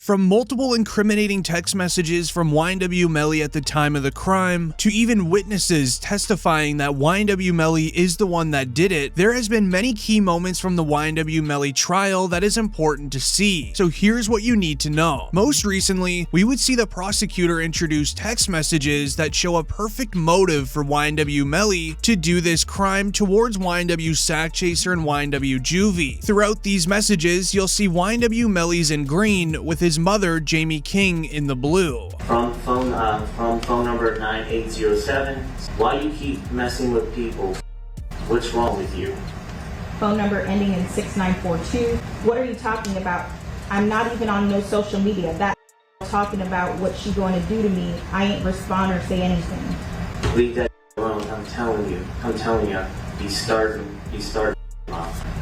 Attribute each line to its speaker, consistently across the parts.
Speaker 1: From multiple incriminating text messages from YNW Melly at the time of the crime, to even witnesses testifying that YNW Melly is the one that did it, there has been many key moments from the YNW Melly trial that is important to see. So here's what you need to know. Most recently, we would see the prosecutor introduce text messages that show a perfect motive for YNW Melly to do this crime towards YNW Sack Chaser and YNW Juvie. Throughout these messages, you'll see YNW Melly's in green with his mother, Jamie King, in the blue.
Speaker 2: From phone number 9807, why you keep messing with people? What's wrong with you?
Speaker 3: Phone number ending in 6942. What are you talking about? I'm not even on no social media. That talking about what she going to do to me. I ain't respond or say anything.
Speaker 2: Leave that alone. I'm telling you. You started.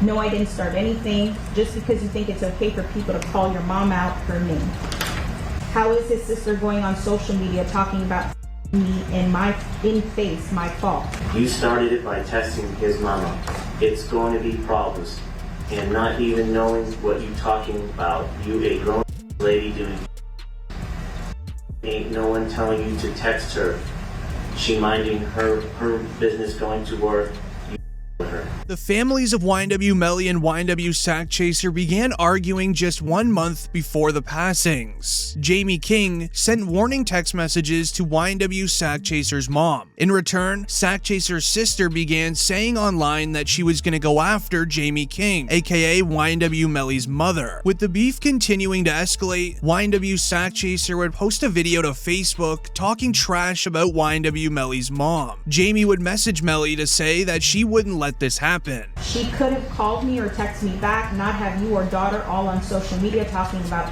Speaker 3: No, I didn't start anything. Just because you think it's okay for people to call your mom out for me. How is his sister going on social media talking about me and in face, my fault?
Speaker 2: You started it by testing his mama. It's going to be problems. And not even knowing what you're talking about. You a grown lady doing. Ain't no one telling you to text her. She minding her business, going to work.
Speaker 1: The families of YNW Melly and YNW Sack Chaser began arguing just 1 month before the passings. Jamie King sent warning text messages to YNW Sack Chaser's mom. In return, Sack Chaser's sister began saying online that she was going to go after Jamie King, aka YNW Melly's mother. With the beef continuing to escalate, YNW Sack Chaser would post a video to Facebook talking trash about YNW Melly's mom. Jamie would message Melly to say that she wouldn't let this happen.
Speaker 3: She could have called me or texted me back, not have you or daughter all on social media talking about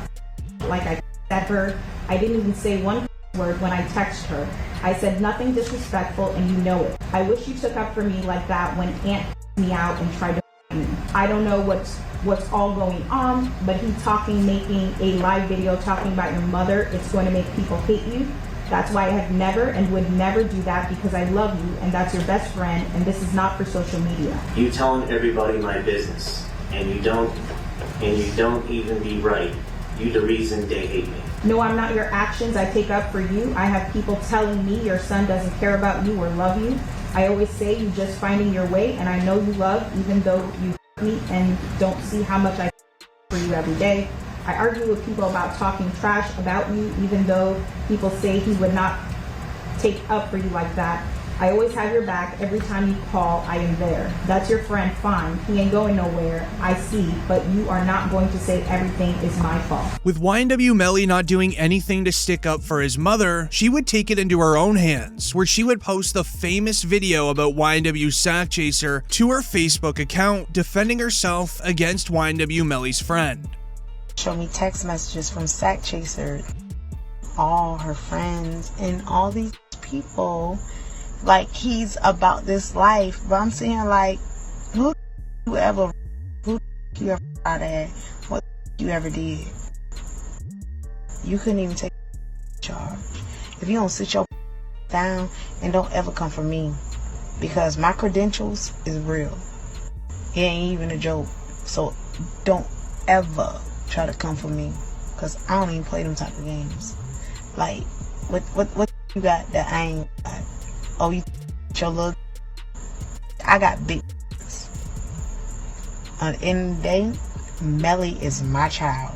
Speaker 3: like I said her. I didn't even say one word when I texted her. I said nothing disrespectful and you know it. I wish you took up for me like that when Aunt me out and tried to me. I don't know what's all going on, but he making a live video talking about your mother. It's going to make people hate you. That's why I have never and would never do that, because I love you and that's your best friend, and this is not for social media.
Speaker 2: You telling everybody my business, and you don't even be right. You the reason they hate me.
Speaker 3: No, I'm not your actions I take up for you. I have people telling me your son doesn't care about you or love you. I always say you just finding your way, and I know you love, even though you me and don't see how much I for you every day. I argue with people about talking trash about you, even though people say he would not take up for you like that. I always have your back. Every time you call, I am there. That's your friend, fine. He ain't going nowhere, I see, but you are not going to say everything is my fault.
Speaker 1: With YNW Melly not doing anything to stick up for his mother, she would take it into her own hands, where she would post the famous video about YNW Sack Chaser to her Facebook account, defending herself against YNW Melly's friend.
Speaker 4: Show me text messages from Sack Chaser, all her friends, and all these people. Like, he's about this life, but I'm saying, like, who you ever out at? What you ever did? You couldn't even take charge. If you don't sit your down and don't ever come for me, because my credentials is real. It ain't even a joke. So don't ever try to come for me, because I don't even play them type of games. Like, what you got that I ain't got? Oh, you your little. I got big. At the end of the day, Melly is my child.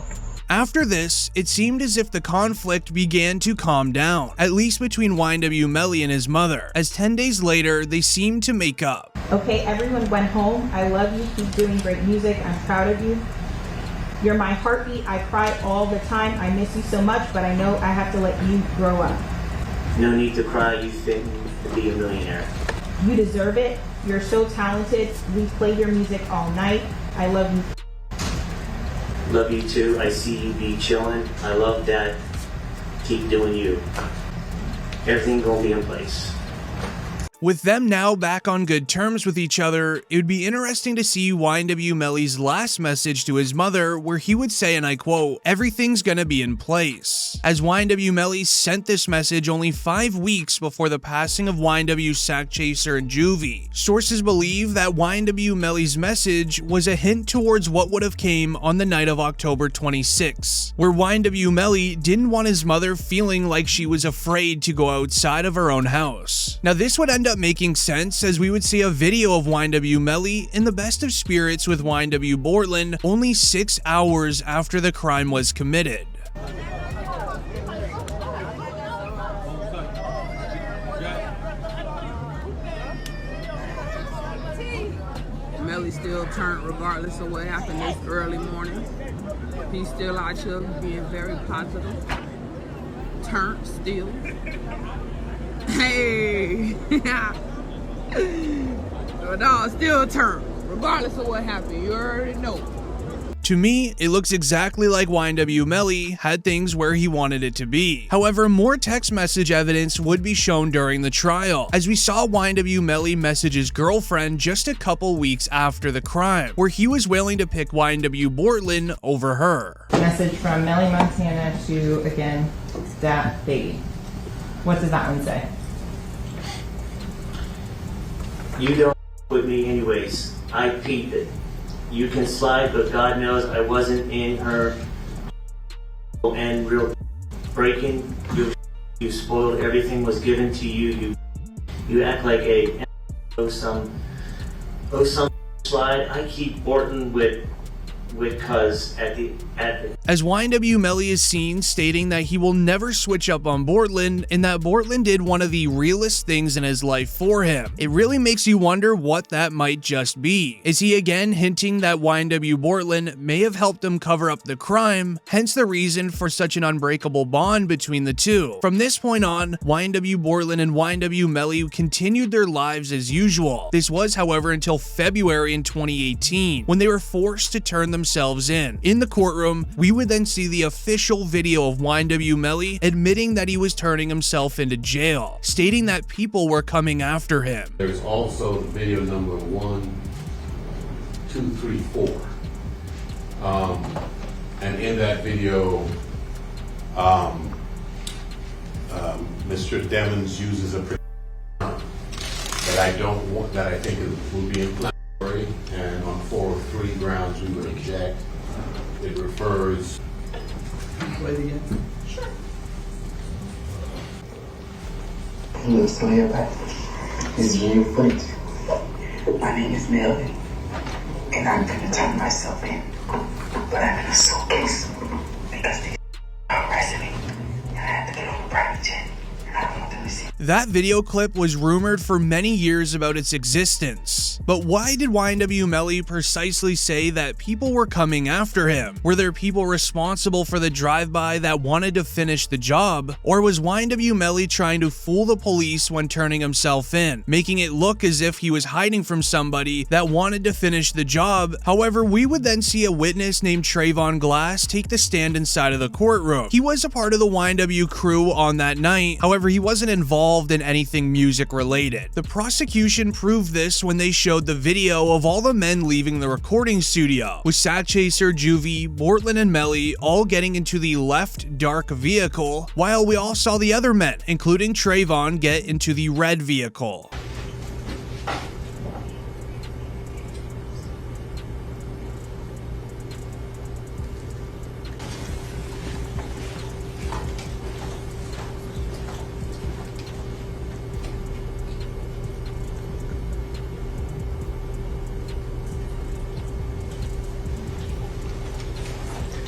Speaker 1: After this, it seemed as if the conflict began to calm down, at least between YNW Melly and his mother, as 10 days later, they seemed to make up.
Speaker 3: Okay, everyone went home. I love you. Keep doing great music. I'm proud of you. You're my heartbeat. I cry all the time. I miss you so much, but I know I have to let you grow up.
Speaker 2: No need to cry. You fit to be a millionaire.
Speaker 3: You deserve it. You're so talented. We play your music all night. I love you.
Speaker 2: Love you too. I see you be chilling. I love that. Keep doing you. Everything gonna be in place.
Speaker 1: With them now back on good terms with each other, it would be interesting to see YNW Melly's last message to his mother, where he would say, and I quote, "Everything's gonna be in place," as YNW Melly sent this message only 5 weeks before the passing of YNW Sack Chaser and Juvie. Sources believe that YNW Melly's message was a hint towards what would have came on the night of October 26, where YNW Melly didn't want his mother feeling like she was afraid to go outside of her own house. Now this would end up making sense, as we would see a video of YNW Melly in the best of spirits with YNW Bortland only 6 hours after the crime was committed.
Speaker 5: Melly still turned regardless of what happened this early morning. He's still out here being very positive. Turned still. Hey! No, still turned, regardless of what happened. You already know.
Speaker 1: To me, it looks exactly like YNW Melly had things where he wanted it to be. However, more text message evidence would be shown during the trial, as we saw YNW Melly message his girlfriend just a couple weeks after the crime, where he was willing to pick YNW Bortland over her.
Speaker 6: Message from Melly Montana to, again, that baby. What does that one say?
Speaker 2: You don't with me anyways. I peeped it. You can slide, but God knows I wasn't in her and real breaking. You spoiled everything was given to you. You act like a some slide. I keep Borton with cuz at the
Speaker 1: as YNW Melly is seen stating that he will never switch up on Bortland, and that Bortland did one of the realest things in his life for him. It really makes you wonder what that might just be. Is he again hinting that YNW Bortland may have helped him cover up the crime, hence the reason for such an unbreakable bond between the two? From this point on, YNW Bortland and YNW Melly continued their lives as usual. This was, however, until February in 2018, when they were forced to turn themselves in. In the courtroom, we would then see the official video of YNW Melly admitting that he was turning himself into jail, stating that people were coming after him.
Speaker 7: There's also video number 1, 2, 3, 4. And in that video, Mr. Devins uses a term that I don't want, that I think would be inflammatory, and on 403 grounds we would object. It refers.
Speaker 5: Wait again.
Speaker 7: Sure.
Speaker 8: Hello, so everybody. This is real footage. My name is Melvin, and I'm gonna turn myself in, but I'm in a suitcase because they arrested me, and I had to get on a private jet, and I don't want them to see.
Speaker 1: That video clip was rumored for many years about its existence. But why did YNW Melly precisely say that people were coming after him? Were there people responsible for the drive-by that wanted to finish the job? Or was YNW Melly trying to fool the police when turning himself in, making it look as if he was hiding from somebody that wanted to finish the job? However, we would then see a witness named Trayvon Glass take the stand inside of the courtroom. He was a part of the YNW crew on that night, however, he wasn't involved in anything music related. The prosecution proved this when they showed the video of all the men leaving the recording studio, with Sack Chaser, Juvie, Bortland, and Melly all getting into the left dark vehicle, while we all saw the other men, including Trayvon, get into the red vehicle.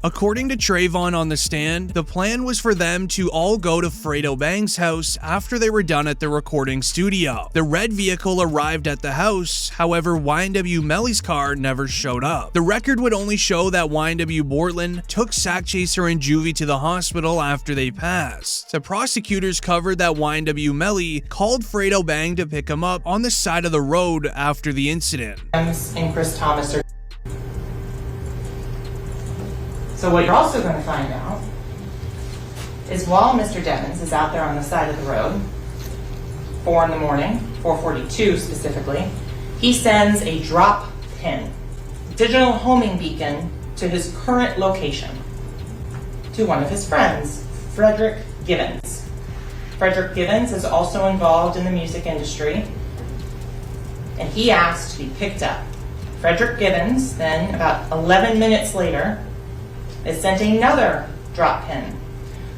Speaker 1: According to Trayvon on the stand, the plan was for them to all go to Fredo Bang's house after they were done at the recording studio. The red vehicle arrived at the house, however, YNW Melly's car never showed up. The record would only show that YNW Bortland took Sack Chaser and Juvie to the hospital after they passed. The prosecutors covered that YNW Melly called Fredo Bang to pick him up on the side of the road after the incident.
Speaker 6: And Chris Thomas are. So what you're also going to find out is while Mr. Devins is out there on the side of the road, 4 in the morning, 4:42 specifically, he sends a drop pin, digital homing beacon, to his current location to one of his friends, Frederick Givens. Frederick Givens is also involved in the music industry, and he asked to be picked up. Frederick Givens, then about 11 minutes later, is sent another drop pin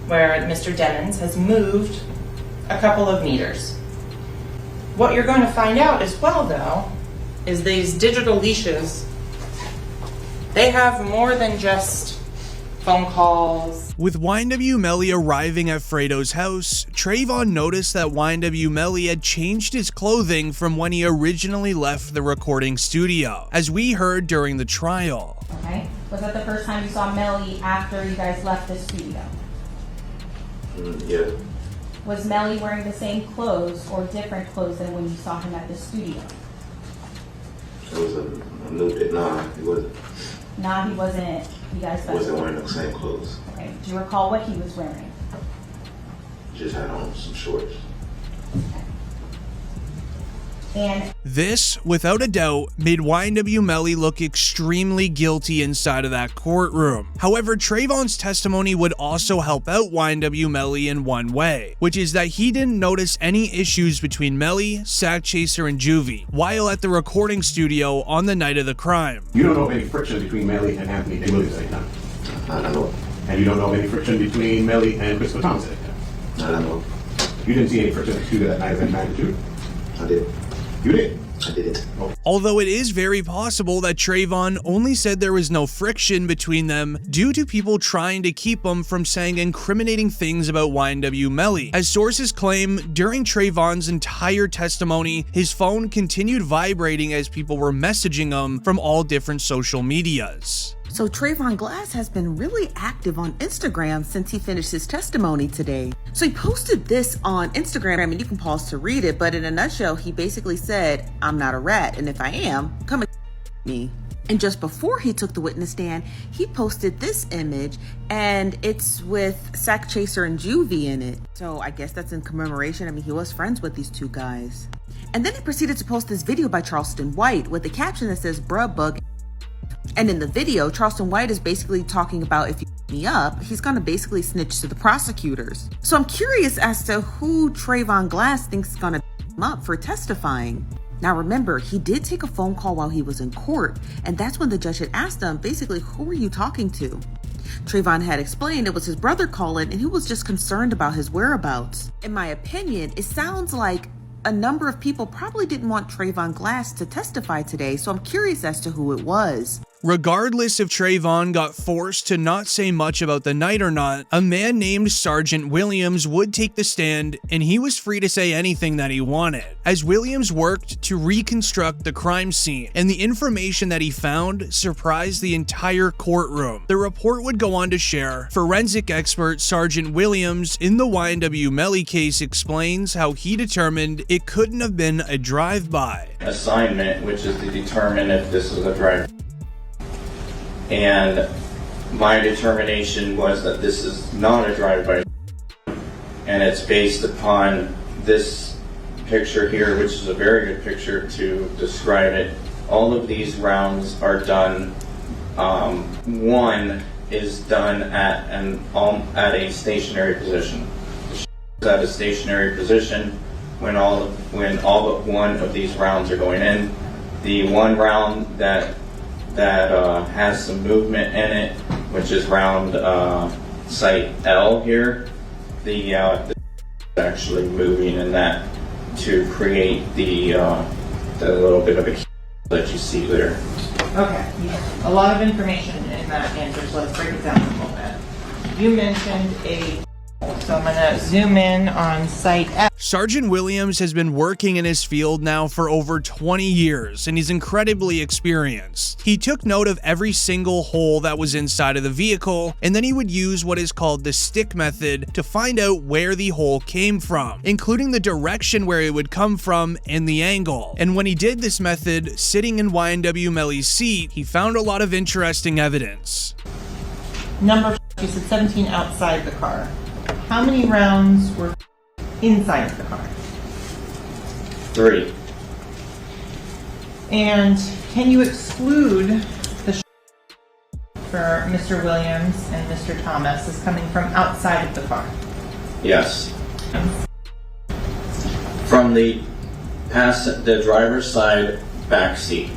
Speaker 6: where Mr. Demons has moved a couple of meters. What you're going to find out as well, though, is these digital leashes, they have more than just phone calls.
Speaker 1: With YNW Melly arriving at Fredo's house, Trayvon noticed that YNW Melly had changed his clothing from when he originally left the recording studio, as we heard during the trial.
Speaker 3: Okay. Was that the first time you saw Melly after you guys left the studio?
Speaker 8: Yeah.
Speaker 3: Was Melly wearing the same clothes or different clothes than when you saw him at the studio?
Speaker 8: It was a new bit. Nah, he wasn't.
Speaker 3: Nah, he wasn't. You guys
Speaker 8: Wasn't wearing the same clothes.
Speaker 3: Okay. Do you recall what he was wearing?
Speaker 8: Just had on some shorts.
Speaker 3: And
Speaker 1: This, without a doubt, made YNW Melly look extremely guilty inside of that courtroom. However, Trayvon's testimony would also help out YNW Melly in one way, which is that he didn't notice any issues between Melly, Sack Chaser, and Juvie while at the recording studio on the night of the crime.
Speaker 7: You don't know of any friction between Melly and Anthony Day Williams at that time?
Speaker 8: I know.
Speaker 7: And you don't know of any friction between Melly and Christopher Thomas at that time?
Speaker 8: I know.
Speaker 7: You didn't see any friction in the studio that night of any magnitude?
Speaker 8: I did.
Speaker 7: You did?
Speaker 8: I didn't.
Speaker 7: Okay.
Speaker 1: Although it is very possible that Trayvon only said there was no friction between them due to people trying to keep him from saying incriminating things about YNW Melly. As sources claim, during Trayvon's entire testimony, his phone continued vibrating as people were messaging him from all different social medias.
Speaker 9: So Trayvon Glass has been really active on Instagram since he finished his testimony today. So he posted this on Instagram, and you can pause to read it, but in a nutshell, he basically said, "I'm not a rat, and if I am, come and me." And just before he took the witness stand, he posted this image, and it's with Sack Chaser and Juvie in it. So I guess that's in commemoration. I mean, he was friends with these two guys. And then he proceeded to post this video by Charleston White with a caption that says, "Bruh bug." And in the video, Charleston White is basically talking about, if you me up, he's going to basically snitch to the prosecutors. So I'm curious as to who Trayvon Glass thinks is going to him up for testifying. Now remember, he did take a phone call while he was in court, and that's when the judge had asked him, basically, who were you talking to? Trayvon had explained it was his brother calling, and he was just concerned about his whereabouts. In my opinion, it sounds like a number of people probably didn't want Trayvon Glass to testify today, so I'm curious as to who it was.
Speaker 1: Regardless if Trayvon got forced to not say much about the night or not, a man named Sergeant Williams would take the stand, and he was free to say anything that he wanted, as Williams worked to reconstruct the crime scene, and the information that he found surprised the entire courtroom. The report would go on to share, forensic expert Sergeant Williams in the YNW Melly case explains how he determined it couldn't have been a drive-by.
Speaker 10: Assignment, which is to determine if this is a drive-by. And my determination was that this is not a drive-by, and it's based upon this picture here, which is a very good picture to describe it. All of these rounds are done. One is done at a stationary position. At a stationary position when all but one of these rounds are going in. The one round that has some movement in it, which is round site L here. The actually moving in that to create the little bit of a that you see there.
Speaker 6: Okay, a lot of information in that answer, so let's break it down a little bit. You mentioned so I'm gonna zoom in on site F.
Speaker 1: Sergeant Williams has been working in his field now for over 20 years, and he's incredibly experienced. He took note of every single hole that was inside of the vehicle, and then he would use what is called the stick method to find out where the hole came from, including the direction where it would come from and the angle. And when he did this method, sitting in YNW Melly's seat, he found a lot of interesting evidence.
Speaker 6: Number, you said 17 outside the car. How many rounds were inside of the car?
Speaker 10: 3.
Speaker 6: And can you exclude the for Mr. Williams and Mr. Thomas as coming from outside of the car?
Speaker 10: Yes. From the driver's side back seat.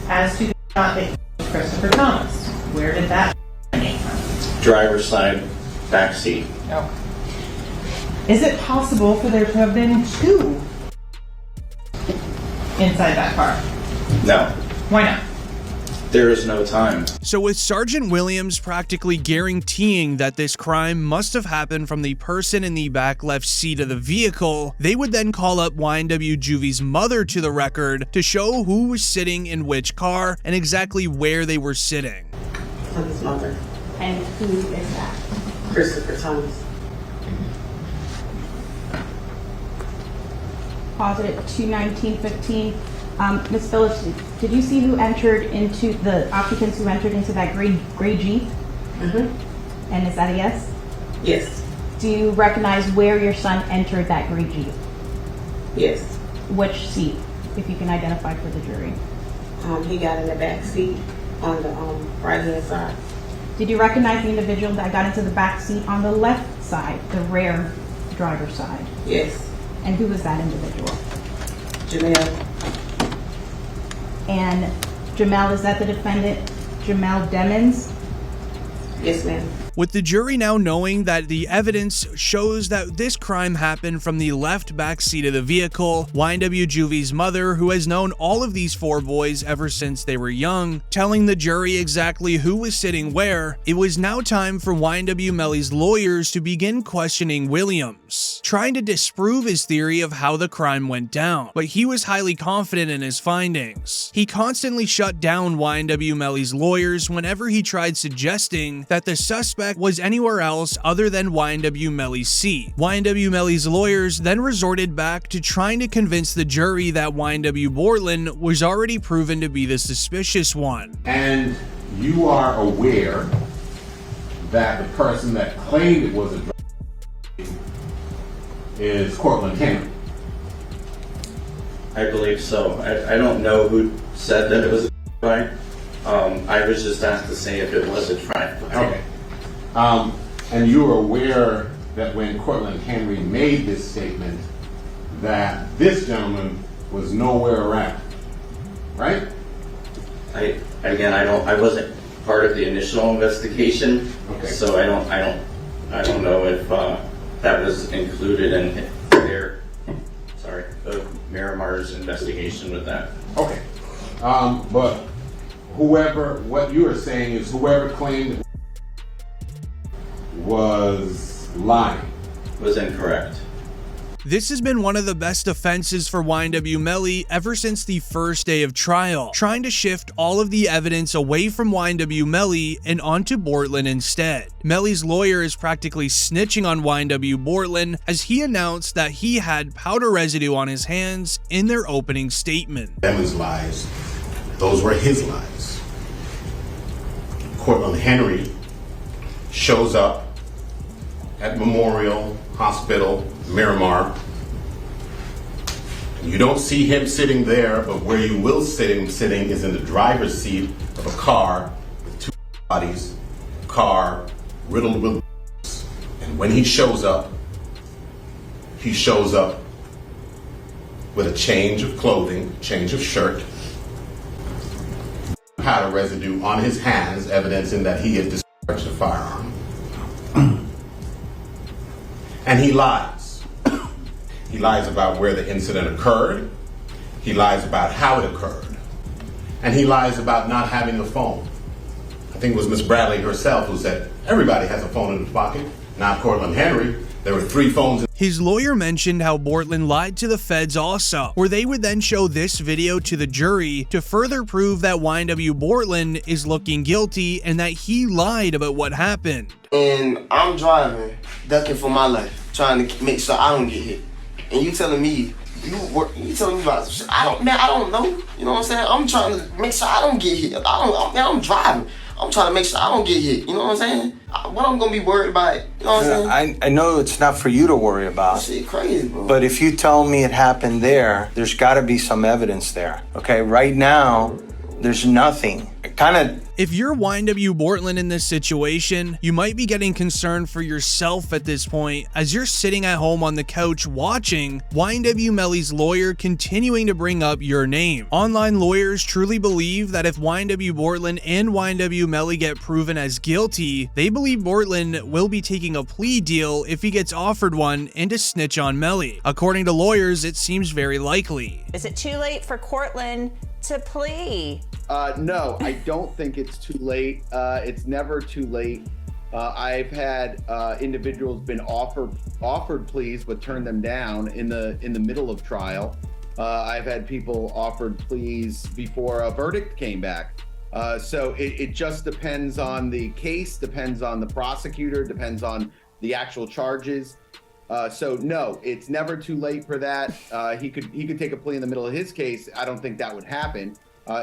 Speaker 6: As to the shot that was Christopher Thomas, where did that come from?
Speaker 10: Driver's side back seat.
Speaker 6: Okay. Is it possible for there to have been 2 inside that car?
Speaker 10: No.
Speaker 6: Why not?
Speaker 10: There is no time.
Speaker 1: So with Sergeant Williams practically guaranteeing that this crime must have happened from the person in the back left seat of the vehicle, they would then call up YNW Juvie's mother to the record to show who was sitting in which car and exactly where they were sitting.
Speaker 4: I'm his mother.
Speaker 3: And who is that?
Speaker 4: Christopher Thomas.
Speaker 3: Pause it at 2:19:15. Ms. Phillips, did you see who entered into the occupants who entered into that gray Jeep?
Speaker 4: Mm-hmm.
Speaker 3: And is that a yes?
Speaker 4: Yes.
Speaker 3: Do you recognize where your son entered that gray Jeep?
Speaker 4: Yes.
Speaker 3: Which seat, if you can identify for the jury?
Speaker 4: He got in the back seat on the right hand side.
Speaker 3: Did you recognize the individual that got into the back seat on the left side, the rear driver's side?
Speaker 4: Yes.
Speaker 3: And who was that individual?
Speaker 4: Jamel.
Speaker 3: And Jamel, is that the defendant, Jamel Demons?
Speaker 4: Yes, ma'am.
Speaker 1: With the jury now knowing that the evidence shows that this crime happened from the left back seat of the vehicle, YNW Juvie's mother, who has known all of these 4 boys ever since they were young, telling the jury exactly who was sitting where, it was now time for YNW Melly's lawyers to begin questioning Williams, trying to disprove his theory of how the crime went down, but he was highly confident in his findings. He constantly shut down YNW Melly's lawyers whenever he tried suggesting that the suspect was anywhere else other than YNW Melly's seat. YNW Melly's lawyers then resorted back to trying to convince the jury that YNW Bortland was already proven to be the suspicious one.
Speaker 7: And you are aware that the person that claimed it was a drug is Cortland Henry.
Speaker 10: I believe so. I don't know who said that it was a drive. I was just asked to say if it was a drive.
Speaker 7: Okay. And you're aware that when Cortland Henry made this statement that this gentleman was nowhere around, right?
Speaker 10: I wasn't part of the initial investigation,
Speaker 7: Okay.
Speaker 10: so I don't know if that was included in Miramar's investigation with that.
Speaker 7: Okay. But what you are saying is whoever claimed was lying.
Speaker 10: Was incorrect.
Speaker 1: This has been one of the best defenses for YNW Melly ever since the first day of trial, trying to shift all of the evidence away from YNW Melly and onto Bortland instead. Melly's lawyer is practically snitching on YNW Bortland as he announced that he had powder residue on his hands in their opening statement.
Speaker 7: Demon's lies, those were his lies. Cortland Henry shows up at Memorial Hospital, Miramar. You don't see him sitting there, but where you will see him sitting is in the driver's seat of a car with 2 bodies, car riddled with bullets. And when he shows up with a change of clothing, change of shirt, powder residue on his hands, evidencing that he had discharged a firearm. And he lies. He lies about where the incident occurred. He lies about how it occurred. And he lies about not having a phone. I think it was Miss Bradley herself who said, everybody has a phone in his pocket. Not Cortland Henry. There were 3 phones.
Speaker 1: His lawyer mentioned how Bortland lied to the feds also, where they would then show this video to the jury to further prove that YNW Bortland is looking guilty and that he lied about what happened.
Speaker 11: And I'm driving, ducking for my life, trying to make sure I don't get hit. And you telling me, you telling me about some shit. I don't know. You know what I'm saying? I'm trying to make sure I don't get hit. I'm driving. I'm trying to make sure I don't get hit. You know what I'm saying? What I'm gonna be worried about? You know what I'm saying?
Speaker 12: I know it's not for you to worry about.
Speaker 11: Shit crazy, bro.
Speaker 12: But if you tell me it happened there's got to be some evidence there. Okay, right now, there's nothing.
Speaker 1: If you're YNW Bortland in this situation, you might be getting concerned for yourself at this point, as you're sitting at home on the couch watching YNW Melly's lawyer continuing to bring up your name. Online lawyers truly believe that if YNW Bortland and YNW Melly get proven as guilty, they believe Bortland will be taking a plea deal if he gets offered one and to snitch on Melly. According to lawyers, it seems very likely.
Speaker 13: Is it too late for Cortland to plea?
Speaker 14: No, I don't think it's too late. It's never too late. I've had individuals been offered pleas but turned them down in the middle of trial. I've had people offered pleas before a verdict came back. So it just depends on the case, depends on the prosecutor, depends on the actual charges. So no, it's never too late for that. He could take a plea in the middle of his case. I don't think that would happen.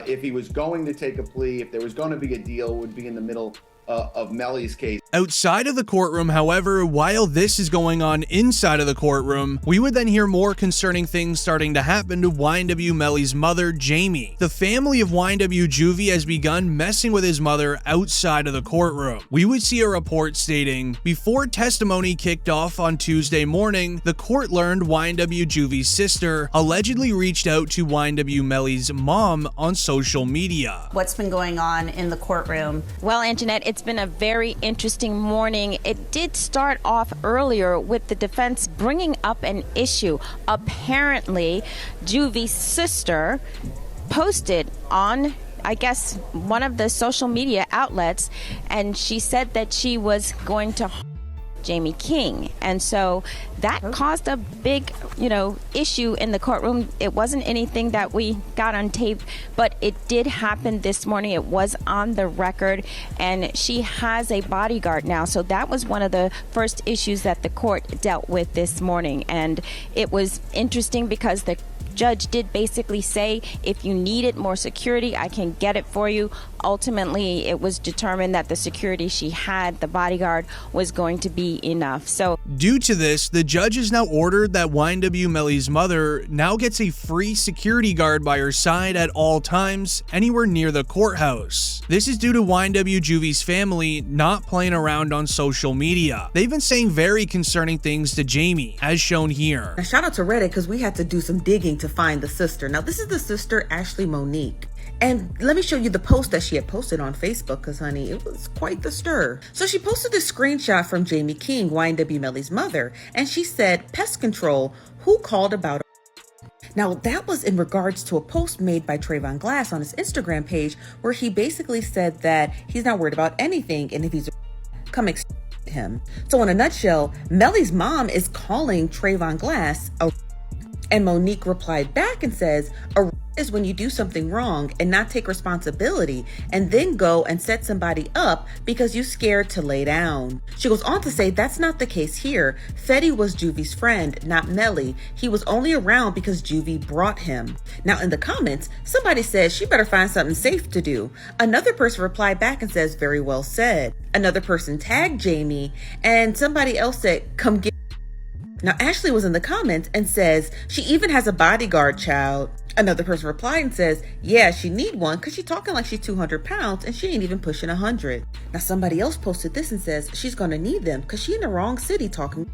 Speaker 14: If he was going to take a plea, if there was going to be a deal, it would be in the middle of Melly's case.
Speaker 1: Outside of the courtroom, however, while this is going on inside of the courtroom, we would then hear more concerning things starting to happen to YNW Melly's mother, Jamie. The family of YNW Juvie has begun messing with his mother outside of the courtroom. We would see a report stating, before testimony kicked off on Tuesday morning, the court learned YNW Juvie's sister allegedly reached out to YNW Melly's mom on social media.
Speaker 13: What's been going on in the courtroom?
Speaker 15: Well, Anjanette, it's been a very interesting morning. It did start off earlier with the defense bringing up an issue. Apparently, Juvie's sister posted on, I guess, one of the social media outlets, and she said that she was going to Jamie King, and so that caused a big, issue in the courtroom. It wasn't anything that we got on tape, but it did happen this morning. It was on the record, and she has a bodyguard now. So that was one of the first issues that the court dealt with this morning, and it was interesting because the judge did basically say, if you needed more security, I can get it for you. Ultimately, it was determined that the security she had, the bodyguard, was going to be enough. So,
Speaker 1: due to this, the judge has now ordered that YNW Melly's mother now gets a free security guard by her side at all times, anywhere near the courthouse. This is due to YNW Juvie's family not playing around on social media. They've been saying very concerning things to Jamie, as shown here.
Speaker 9: Now, shout out to Reddit, because we had to do some digging to find the sister. Now, this is the sister, Ashley Monique. And let me show you the post that she had posted on Facebook, because, honey, it was quite the stir. So she posted this screenshot from Jamie King, YNW Melly's mother, and she said, "Pest control, who called about?" Now, that was in regards to a post made by Trayvon Glass on his Instagram page, where he basically said that he's not worried about anything, and if he's come him. So in a nutshell, Melly's mom is calling Trayvon Glass a, and Monique replied back and says, "A is when you do something wrong and not take responsibility and then go and set somebody up because you're scared to lay down." She goes on to say, "That's not the case here. Fetty was Juvie's friend, not Melly. He was only around because Juvie brought him." Now in the comments, somebody says she better find something safe to do. Another person replied back and says, "Very well said." Another person tagged Jamie, and somebody else said, "Come get." Now Ashley was in the comments and says, "She even has a bodyguard, child." Another person replied and says, "Yeah, she need one because she's talking like she's 200 pounds and she ain't even pushing 100. Now somebody else posted this and says, "She's going to need them because she in the wrong city talking."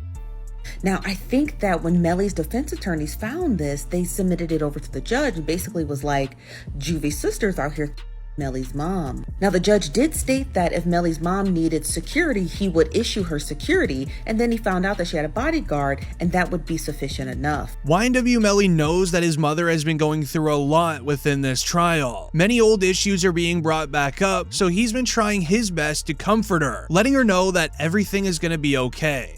Speaker 9: Now, I think that when Melly's defense attorneys found this, they submitted it over to the judge and basically was like, Juvie's sister's out here Melly's mom. Now, the judge did state that if Melly's mom needed security, he would issue her security, and then he found out that she had a bodyguard, and that would be sufficient enough.
Speaker 1: YNW Melly knows that his mother has been going through a lot within this trial. Many old issues are being brought back up, so he's been trying his best to comfort her, letting her know that everything is going to be okay.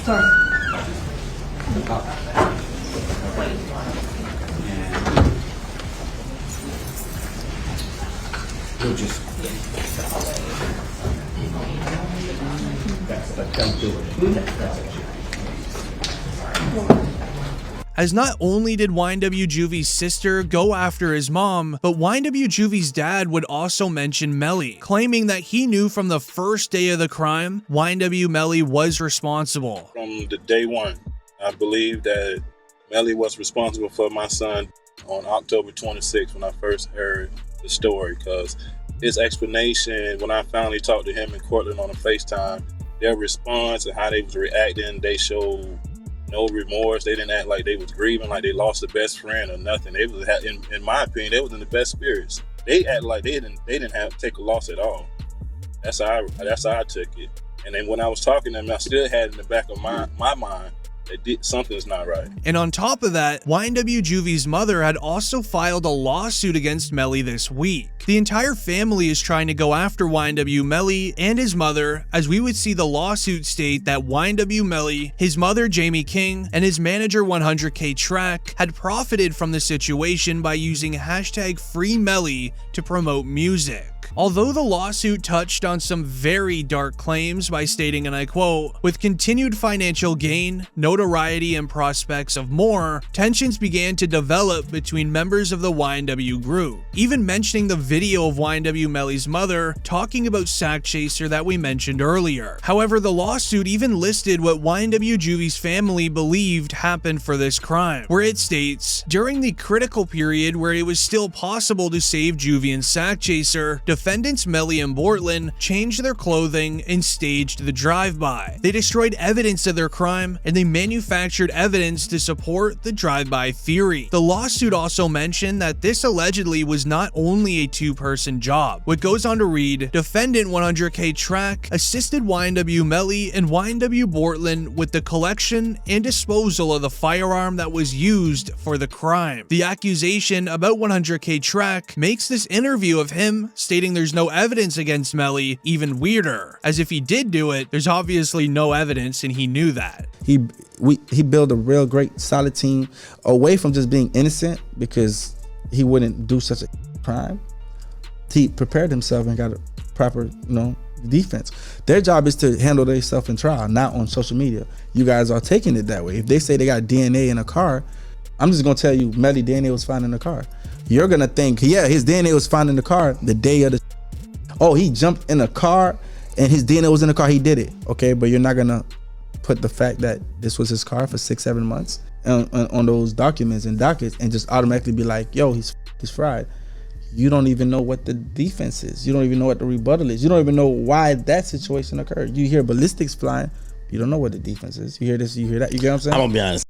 Speaker 3: Sorry.
Speaker 16: We'll just don't do it.
Speaker 1: as not only did YNW Juvie's sister go after his mom, but YNW Juvie's dad would also mention Melly, claiming that he knew from the first day of the crime, YNW Melly was responsible.
Speaker 16: From the day one, I believe that Melly was responsible for my son on October 26th when I first heard the story, because his explanation when I finally talked to him and Cortland on a FaceTime, their response and how they was reacting, they showed no remorse. They didn't act like they was grieving, like they lost a best friend or nothing. They was, in my opinion, they was in the best spirits. They act like they didn't have to take a loss at all. That's how I took it. And then when I was talking to them, I still had in the back of my mind that something's not right.
Speaker 1: And on top of that, YNW Juvie's mother had also filed a lawsuit against Melly this week. The entire family is trying to go after YNW Melly and his mother, as we would see the lawsuit state that YNW Melly, his mother Jamie King, and his manager 100K Track had profited from the situation by using hashtag #FreeMelly to promote music. Although the lawsuit touched on some very dark claims by stating, and I quote, "With continued financial gain, notoriety, and prospects of more, tensions began to develop between members of the YNW group," even mentioning the video of YNW Melly's mother talking about Sack Chaser that we mentioned earlier. However, the lawsuit even listed what YNW Juvie's family believed happened for this crime, where it states, "During the critical period where it was still possible to save Juvie and Sack Chaser, defendants Melly and Bortland changed their clothing and staged the drive-by. They destroyed evidence of their crime, and they manufactured evidence to support the drive-by theory." The lawsuit also mentioned that this allegedly was not only a two-person job. What goes on to read, "Defendant 100K Track assisted YNW Melly and YNW Bortland with the collection and disposal of the firearm that was used for the crime." The accusation about 100K Track makes this interview of him stating there's no evidence against Melly even weirder, as if he did do it, there's obviously no evidence and he knew that.
Speaker 17: He built a real great solid team away from just being innocent, because he wouldn't do such a crime. He prepared himself and got a proper, defense. Their job is to handle themselves in trial, not on social media. You guys are taking it that way. If they say they got DNA in a car, I'm just gonna tell you Melly DNA was found in the car. You're gonna think, yeah, his DNA was found in the car the day of the, oh, he jumped in a car and his DNA was in the car, he did it. Okay, but you're not gonna put the fact that this was his car for 6-7 months on those documents and dockets and just automatically be like, yo, he's fried. You don't even know what the defense is. You don't even know what the rebuttal is. You don't even know why that situation occurred. You hear ballistics flying, you don't know what the defense is. You hear this, you hear that. You get what I'm saying?
Speaker 18: I'm gonna be honest.